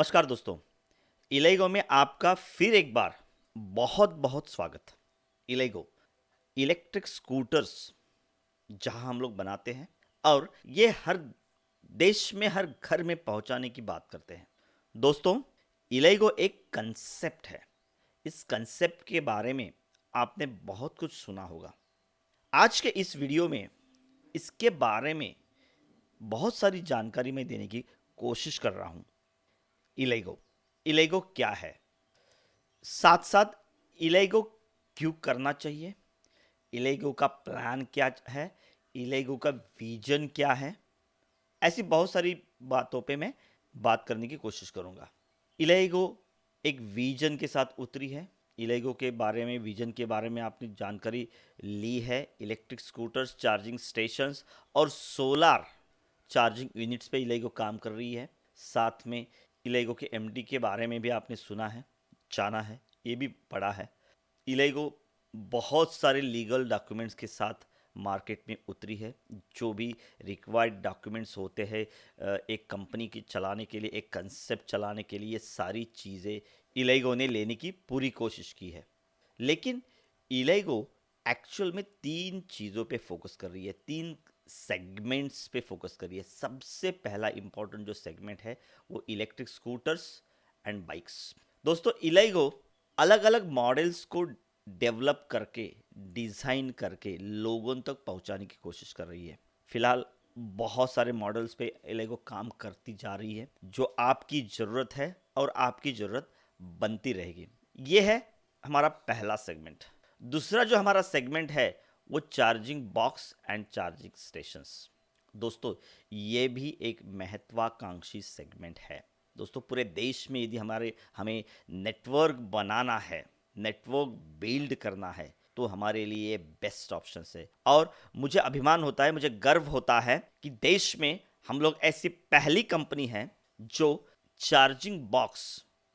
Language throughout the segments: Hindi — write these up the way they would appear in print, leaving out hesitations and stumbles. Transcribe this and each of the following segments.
नमस्कार दोस्तों। इलेगो में आपका फिर एक बार बहुत बहुत स्वागत। इलेगो इलेक्ट्रिक स्कूटर्स जहां हम लोग बनाते हैं और ये हर देश में हर घर में पहुंचाने की बात करते हैं। दोस्तों, इलेगो एक कंसेप्ट है। इस कंसेप्ट के बारे में आपने बहुत कुछ सुना होगा। आज के इस वीडियो में इसके बारे में बहुत सारी जानकारी मैं देने की कोशिश कर रहा हूं। इलेगो इलेगो क्या है, साथ साथ इलेगो क्यों करना चाहिए, इलेगो का प्लान क्या है, इलेगो का विजन क्या है, ऐसी बहुत सारी बातों पे मैं बात करने की कोशिश करूंगा। इलेगो एक विजन के साथ उतरी है। इलेगो के बारे में, विजन के बारे में आपने जानकारी ली है। इलेक्ट्रिक स्कूटर्स, चार्जिंग स्टेशंस और सोलार चार्जिंग यूनिट्स पे इलेगो काम कर रही है। साथ में इलेगो के एमडी के बारे में भी आपने सुना है, जाना है, ये भी पढ़ा है। इलेगो बहुत सारे लीगल डॉक्यूमेंट्स के साथ मार्केट में उतरी है। जो भी रिक्वायर्ड डॉक्यूमेंट्स होते हैं एक कंपनी की चलाने के लिए, एक कंसेप्ट चलाने के लिए, ये सारी चीज़ें इलेगो ने लेने की पूरी कोशिश की है। लेकिन इलेगो एक्चुअल में तीन चीज़ों पे फोकस कर रही है, तीन सेगमेंट्स पे फोकस कर रही है। सबसे पहला इंपॉर्टेंट जो सेगमेंट है वो इलेक्ट्रिक स्कूटर्स एंड बाइक्स। दोस्तों, इलेगो अलग अलग मॉडल्स को डेवलप करके, डिज़ाइन करके लोगों तक पहुंचाने की कोशिश कर रही है। फिलहाल बहुत सारे मॉडल्स पे इलेगो काम करती जा रही है जो आपकी ज़रूरत है और आपकी ज़रूरत बनती रहेगी। ये है हमारा पहला सेगमेंट। दूसरा जो हमारा सेगमेंट है वो charging box and charging stations. दोस्तों, ये भी एक महत्वाकांक्षी सेगमेंट है। दोस्तों, पूरे देश में यदि हमें नेटवर्क बनाना है, नेटवर्क बिल्ड करना है, तो हमारे लिए बेस्ट ऑप्शन है। और मुझे अभिमान होता है, मुझे गर्व होता है कि देश में हम लोग ऐसी पहली कंपनी है जो चार्जिंग बॉक्स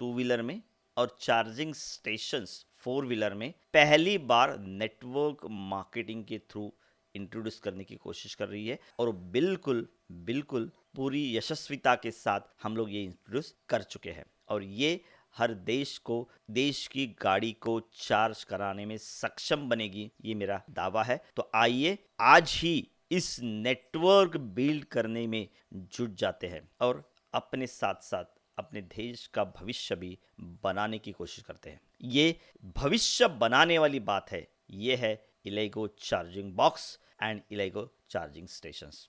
टू व्हीलर में और चार्जिंग स्टेशंस फोर व्हीलर में पहली बार नेटवर्क मार्केटिंग के थ्रू इंट्रोड्यूस करने की कोशिश कर रही है। और बिल्कुल बिल्कुल पूरी यशस्विता के साथ हम लोग ये इंट्रोड्यूस कर चुके हैं और ये हर देश को, देश की गाड़ी को चार्ज कराने में सक्षम बनेगी, ये मेरा दावा है। तो आइए आज ही इस नेटवर्क बिल्ड करने में जुट जाते हैं और अपने साथ साथ अपने देश का भविष्य भी बनाने की कोशिश करते हैं। ये भविष्य बनाने वाली बात है, ये है इलेगो चार्जिंग बॉक्स एंड इलेगो चार्जिंग स्टेशंस।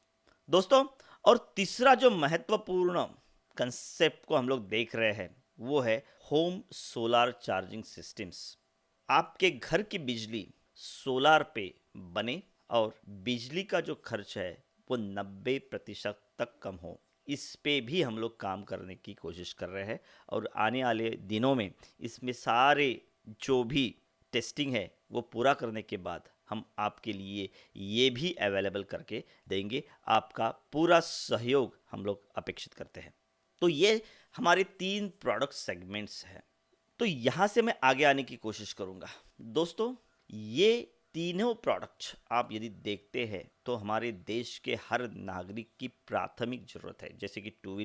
दोस्तों, और तीसरा जो महत्वपूर्ण कंसेप्ट को हम लोग देख रहे हैं वो है होम सोलार चार्जिंग सिस्टम्स। आपके घर की बिजली सोलार पे बने और बिजली का जो खर्च है वो 90% तक कम हो, इस पे भी हम लोग काम करने की कोशिश कर रहे हैं। और आने वाले दिनों में इसमें सारे जो भी टेस्टिंग है वो पूरा करने के बाद हम आपके लिए ये भी अवेलेबल करके देंगे। आपका पूरा सहयोग हम लोग अपेक्षित करते हैं। तो ये हमारे तीन प्रोडक्ट सेगमेंट्स हैं। तो यहाँ से मैं आगे आने की कोशिश करूँगा। दोस्तों, ये तीनों प्रोडक्ट आप यदि देखते हैं तो हमारे देश के हर नागरिक की प्राथमिक जरूरत है। जैसे कि टू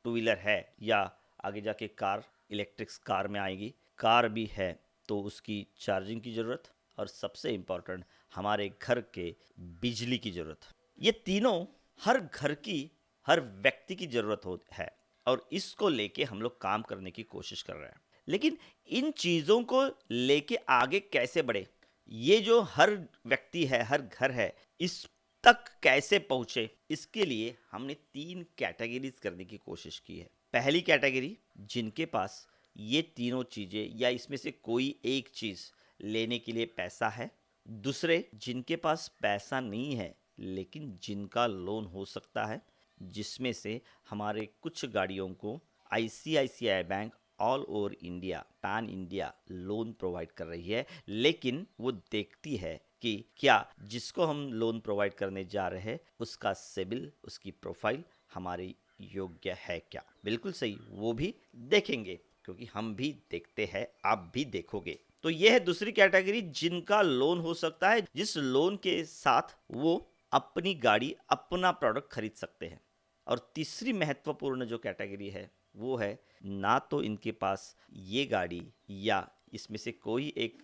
व्हीलर है या आगे जाके कार, इलेक्ट्रिक कार में आएगी, कार भी है तो उसकी चार्जिंग की ज़रूरत, और सबसे इम्पोर्टेंट हमारे घर के बिजली की ज़रूरत। ये तीनों हर घर की, हर व्यक्ति की ज़रूरत हो है और इसको लेके हम लोग काम करने की कोशिश कर रहे हैं। लेकिन इन चीज़ों को लेके आगे कैसे बढ़े, ये जो हर व्यक्ति है, हर घर है, इस तक कैसे पहुंचे, इसके लिए हमने तीन कैटेगरीज करने की कोशिश की है। पहली कैटेगरी, जिनके पास ये तीनों चीज़ें या इसमें से कोई एक चीज़ लेने के लिए पैसा है। दूसरे, जिनके पास पैसा नहीं है लेकिन जिनका लोन हो सकता है, जिसमें से हमारे कुछ गाड़ियों को ICICI bank all over India, pan India loan provide कर रही है। लेकिन वो देखती है कि क्या जिसको हम लोन प्रोवाइड करने जा रहे हैं उसका सिबिल, उसकी प्रोफाइल हमारे योग्य है क्या। बिल्कुल सही, वो भी देखेंगे क्योंकि हम भी देखते हैं, आप भी देखोगे। तो यह है दूसरी कैटेगरी, जिनका लोन हो सकता है, जिस लोन के साथ वो अपनी गाड़ी, अपना प्रोडक्ट खरीद सकते हैं। और तीसरी महत्वपूर्ण जो कैटेगरी है वो है ना तो इनके पास ये गाड़ी या इसमें से कोई एक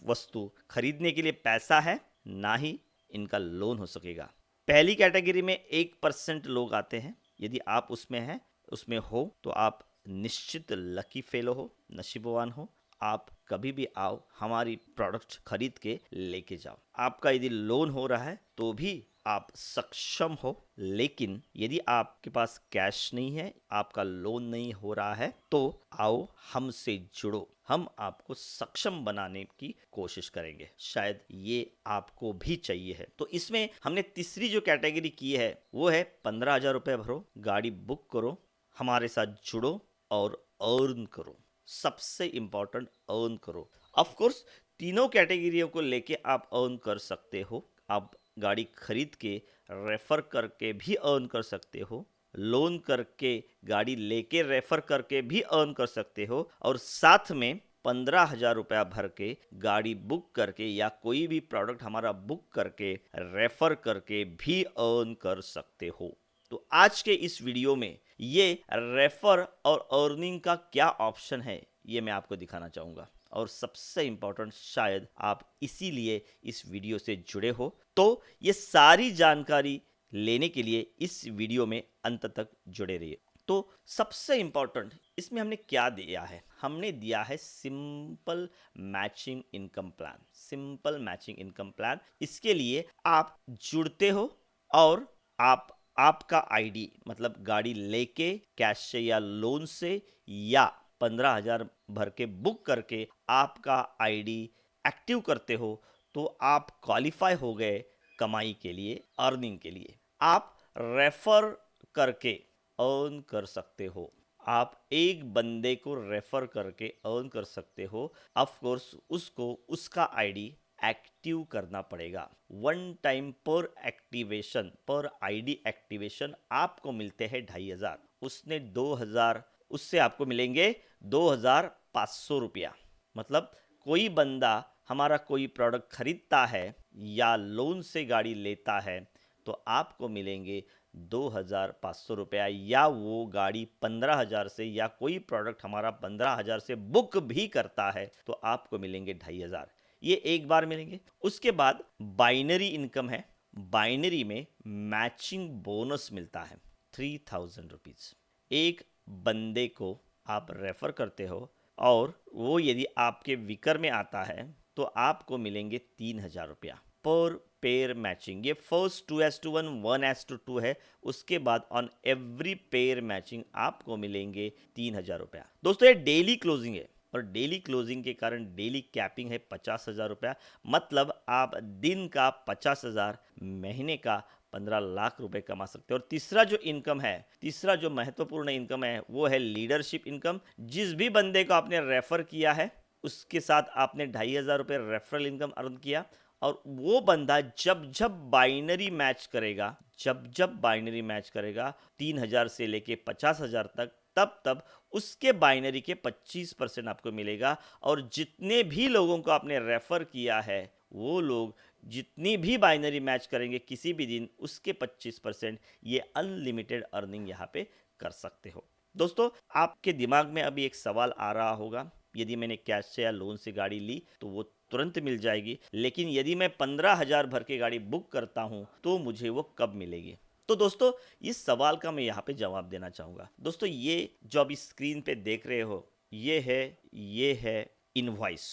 वस्तु खरीदने के लिए पैसा है, ना ही इनका लोन हो सकेगा। पहली कैटेगरी में 1% लोग आते हैं। यदि आप उसमें हैं, उसमें हो, तो आप निश्चित लकी फेलो हो, नसीबवान हो। आप कभी भी आओ, हमारी प्रोडक्ट खरीद के लेके जाओ। आपका यदि लोन हो रहा है तो भी आप सक्षम हो, लेकिन यदि आपके पास कैश नहीं है, आपका लोन नहीं हो रहा है, तो आओ हमसे जुड़ो। हम आपको सक्षम बनाने की कोशिश करेंगे। शायद ये आपको भी चाहिए है। तो इसमें हमने तीसरी जो कैटेगरी की है वो है 15,000 रुपये भरो, गाड़ी बुक करो, हमारे साथ जुड़ो और अर्न करो। सबसे इंपॉर्टेंट, अर्न करो। ऑफ कोर्स तीनों कैटेगरियों को लेके आप अर्न कर सकते हो। आप गाड़ी खरीद के रेफर करके भी अर्न कर सकते हो, लोन करके गाड़ी लेके रेफर करके भी अर्न कर सकते हो, और साथ में 15,000 रुपया भर के गाड़ी बुक करके या कोई भी प्रोडक्ट हमारा बुक करके रेफर करके भी अर्न कर सकते हो। तो आज के इस वीडियो में ये रेफर और अर्निंग का क्या ऑप्शन है, ये मैं आपको दिखाना चाहूँगा। और सबसे इंपॉर्टेंट, शायद आप इसीलिए इस वीडियो से जुड़े हो। तो ये सारी जानकारी लेने के लिए इस वीडियो में अंत तक जुड़े रहिए। तो सबसे इंपॉर्टेंट इसमें हमने क्या दिया है? हमने दिया है simple matching income plan. Simple matching income plan, इसके लिए आप जुड़ते हो और आपका आईडी, मतलब गाड़ी लेके कैश से या लोन से या 15,000 भर के बुक करके आपका आईडी एक्टिव करते हो, तो आप क्वालिफाई हो गए कमाई के लिए, अर्निंग के लिए। आप रेफर करके अर्न कर सकते हो। आप एक बंदे को रेफर करके अर्न कर सकते हो। ऑफ कोर्स उसको उसका आईडी एक्टिव करना पड़ेगा। वन टाइम पर एक्टिवेशन, पर आईडी एक्टिवेशन आपको मिलते हैं 2,500। उसने 2,000, उससे आपको मिलेंगे 2,500 रुपया। मतलब कोई बंदा हमारा कोई प्रोडक्ट खरीदता है या लोन से गाड़ी लेता है, तो आपको मिलेंगे 2,500 रुपया, या वो गाड़ी 15,000 से, या कोई प्रोडक्ट हमारा 15,000 से बुक भी करता है, तो आपको मिलेंगे 2,500। ये एक बार मिलेंगे। उसके बाद बाइनरी इनकम है। बाइनरी में मैचिंग बोनस मिलता है 3,000 रुपीज। एक बंदे को आप रेफर करते हो और वो यदि आपके विकर में आता है, तो आपको मिलेंगे 3,000 रुपया पर पेयर मैचिंग। ये फर्स्ट 2:1, 1:2 है। उसके बाद ऑन एवरी पेयर मैचिंग आपको मिलेंगे 3,000 रुपया। दोस्तों, ये डेली क्लोजिंग है, और डेली क्लोजिंग के कारण डेली कैपिंग है 50,000 रुपया। मतलब आप दिन का 50,000, महीने का 15 लाख रुपए कमा सकते हो। और तीसरा जो इनकम है, तीसरा जो महत्वपूर्ण इनकम है, वो है लीडरशिप इनकम। जिस भी बंदे को आपने रेफर किया है, उसके साथ आपने 2,500 रुपये रेफरल इनकम अर्न किया, और वो बंदा जब जब बाइनरी मैच करेगा, जब जब बाइनरी मैच करेगा 3,000 से लेके 50,000 तक, तब तब उसके बाइनरी के 25% आपको मिलेगा। और जितने भी लोगों को आपने रेफर किया है, वो लोग जितनी भी बाइनरी मैच करेंगे किसी भी दिन, उसके 25% ये अनलिमिटेड अर्निंग यहाँ पे कर सकते हो। दोस्तों, आपके दिमाग में अभी एक सवाल आ रहा होगा, यदि मैंने कैश से या लोन से गाड़ी ली तो वो तुरंत मिल जाएगी, लेकिन यदि मैं 15,000 भर के गाड़ी बुक करता हूँ तो मुझे वो कब मिलेगी? तो दोस्तों, इस सवाल का मैं यहाँ पे जवाब देना चाहूँगा। दोस्तों, ये जो अभी स्क्रीन पे देख रहे हो, ये है इनवॉइस।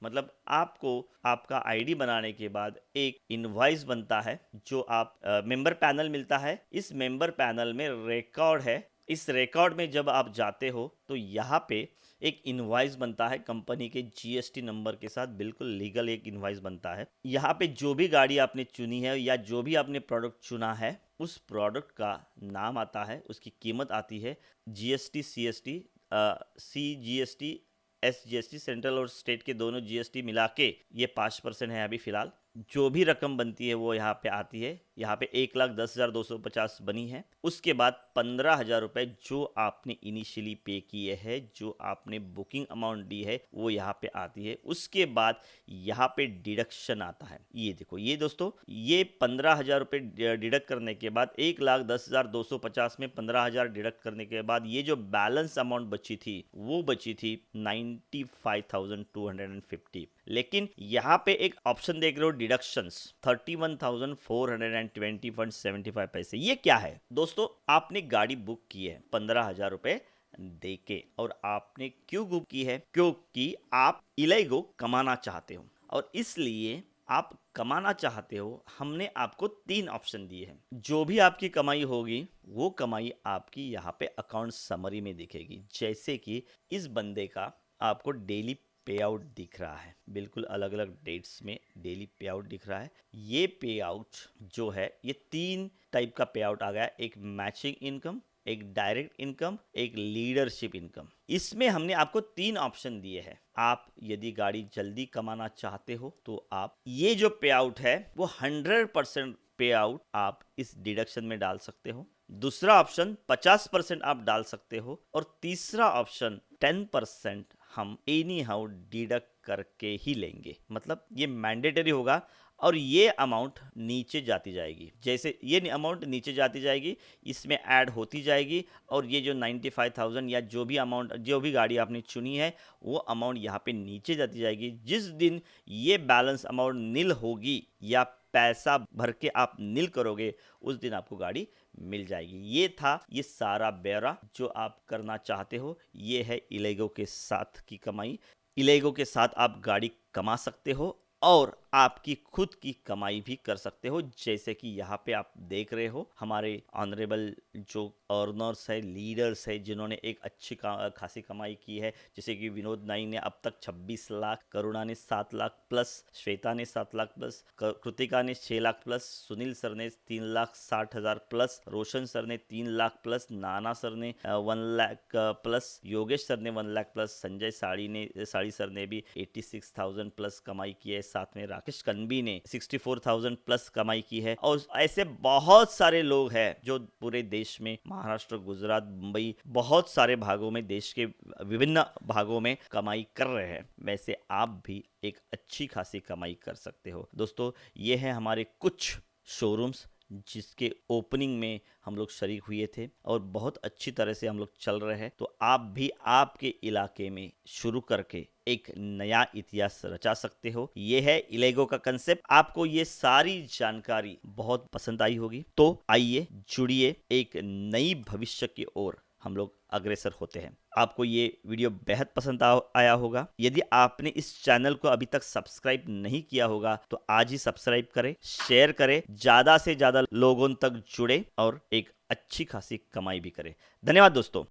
मतलब आपको आपका आईडी बनाने के बाद एक इनवॉइस बनता है, जो आप मेंबर पैनल मिलता है। इस मेंबर पैनल में रिकॉर्ड है। इस रिकॉर्ड में जब आप जाते हो तो यहाँ पे एक इनवॉइस बनता है कंपनी के जीएसटी नंबर के साथ। बिल्कुल लीगल एक इनवॉइस बनता है। यहाँ पे जो भी गाड़ी आपने चुनी है या जो भी आपने प्रोडक्ट चुना है, उस प्रोडक्ट का नाम आता है, उसकी कीमत आती है, GST, CST, CGST, SGST, central और स्टेट के दोनों जीएसटी मिला के ये 5% है अभी फिलहाल। जो भी रकम बनती है वो यहाँ पे आती है। यहाँ पे 1,10,250 बनी है। उसके बाद 15,000 रुपये जो आपने इनिशियली पे किए हैं, जो आपने बुकिंग अमाउंट दी है, वो यहाँ पे आती है। उसके बाद यहाँ पे डिडक्शन आता है। ये देखो, ये दोस्तों, ये 15,000 रुपये डिडक्ट करने के बाद 1,10,250 में 15,000 डिडक्ट करने के बाद ये जो बैलेंस अमाउंट बची थी वो बची थी 95,250। लेकिन यहाँ पे एक ऑप्शन देख रहे हो, डिडक्शंस 31,420.75 पैसे। ये क्या है दोस्तों? आपने गाड़ी बुक की है 15,000 रुपए देके, और आपने क्यों बुक की है? क्योंकि आप इलेगो कमाना चाहते हो, और इसलिए आप कमाना चाहते हो। हमने आपको 3 ऑप्शन दिए हैं। जो भी आपकी कमाई होगी वो कमाई आपकी यहाँ पे अकाउंट समरी में दिखेगी। जैसे कि इस बंदे का आपको डेली पे आउट दिख रहा है, बिल्कुल अलग अलग डेट्स में डेली पे आउट दिख रहा है। ये पे आउट जो है, ये 3 टाइप का पे आउट आ गया। एक मैचिंग इनकम, एक डायरेक्ट इनकम, एक लीडरशिप इनकम। इसमें हमने आपको 3 ऑप्शन दिए हैं। आप यदि गाड़ी जल्दी कमाना चाहते हो तो आप ये जो पे आउट है वो 100% पे आउट आप इस डिडक्शन में डाल सकते हो। दूसरा ऑप्शन 50% आप डाल सकते हो, और तीसरा ऑप्शन 10% हम एनी हाउ डिडक्ट करके ही लेंगे। मतलब ये मैंडेटरी होगा, और ये अमाउंट नीचे जाती जाएगी। जैसे ये अमाउंट नीचे जाती जाएगी, इसमें ऐड होती जाएगी, और ये जो 95,000 या जो भी अमाउंट, जो भी गाड़ी आपने चुनी है, वो अमाउंट यहाँ पे नीचे जाती जाएगी। जिस दिन ये बैलेंस अमाउंट नील होगी या पैसा भर के आप नील करोगे, उस दिन आपको गाड़ी मिल जाएगी। ये था ये सारा ब्यौरा जो आप करना चाहते हो। ये है इलेगो के साथ की कमाई। इलेगो के साथ आप गाड़ी कमा सकते हो और आपकी खुद की कमाई भी कर सकते हो। जैसे कि यहाँ पे आप देख रहे हो, हमारे ऑनरेबल जो अर्नर्स है, लीडर्स है, जिन्होंने एक अच्छी खासी कमाई की है। जैसे कि विनोद नाई ने अब तक 26 लाख, करुणा ने 7 लाख प्लस, श्वेता ने 7 लाख प्लस, कृतिका ने 6 लाख प्लस, सुनील सर ने 3,60,000 प्लस, रोशन सर ने 3 लाख प्लस, नाना सर ने 1 लाख प्लस, योगेश सर ने 1 लाख प्लस, संजय साड़ी सर ने भी 86,000 प्लस कमाई की है। साथ में राकेश कनबी ने 64,000 प्लस कमाई की है। और ऐसे बहुत सारे लोग हैं जो पूरे देश में, महाराष्ट्र, गुजरात, मुंबई, बहुत सारे भागों में, देश के विभिन्न भागों में कमाई कर रहे हैं। वैसे आप भी एक अच्छी खासी कमाई कर सकते हो। दोस्तों, ये है हमारे कुछ शोरूम्स जिसके ओपनिंग में हम लोग शरीक हुए थे, और बहुत अच्छी तरह से हम लोग चल रहे हैं। तो आप भी आपके इलाके में शुरू करके एक नया इतिहास रचा सकते हो। ये है इलेगो का कंसेप्ट। आपको ये सारी जानकारी बहुत पसंद आई होगी, तो आइए जुड़िए, एक नई भविष्य की ओर हम लोग अग्रसर होते हैं। आपको ये वीडियो बेहद पसंद आया होगा। यदि आपने इस चैनल को अभी तक सब्सक्राइब नहीं किया होगा तो आज ही सब्सक्राइब करें, शेयर करें, ज़्यादा से ज़्यादा लोगों तक जुड़े और एक अच्छी खासी कमाई भी करें। धन्यवाद दोस्तों।